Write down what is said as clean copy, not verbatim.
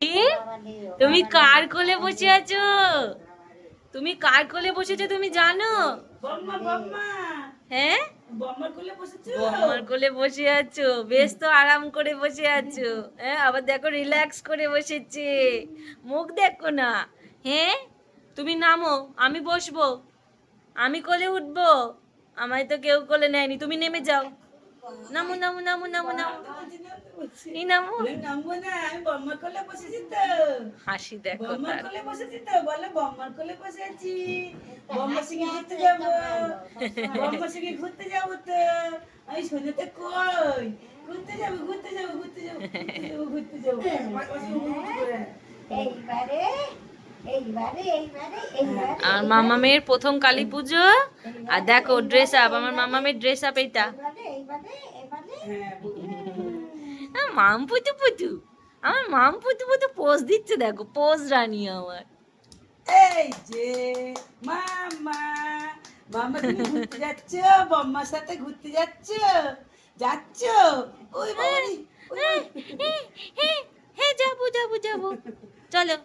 কি? তুমি কার কোলে বসে আছো? তুমি কার কোলে বসেছো তুমি জানো? হ্যাঁ, বম্মার কোলে বসে আছো, বেশ তো আরাম করে বসে আছো। হ্যাঁ, আবার দেখো রিল্যাক্স করে বসেছে, মুখ দেখো না। হ্যাঁ, তুমি নামো, আমি বসবো, আমি কোলে উঠবো। আমায় তো কেউ কোলে নেয়নি, তুমি নেমে যাও। নামো নামো নামো নামো নামো, এই নামো। নামবো না, আমি বম্মার কোলে বসেছি তো। হাসি দেখো বম্মার তার। কোলে বসেছি তো, বলে বম্মার কোলে বসে আছি। বম্মার সঙ্গে ঘুরতে যাবো, বম্মার সঙ্গে ঘুরতে যাবো তো। আমি শুনেতে কই ঘুরতে যাবো ঘুরতে যাবো ঘুরতে যাবো ঘুরতে যাবো এইবারে আর মামামের প্রথম কালী পুজো। আর দেখো ড্রেস আপ, আমার মামামের ড্রেস আপ এইটা। মাম পুতু পুতু, আমার মাম পুতু পুতু পোজ দিচ্ছে, দেখো পোজ রানী আমার। এই যে মামা, মামা তুমি ঘুরতে যাচ্ছ, বম্মার সাথে ঘুরতে যাচ্ছ, যাচ্ছ? ওই বাবারি, ওই বাবারি। হ্যাঁ যাবো যাবো যাবো, চলো।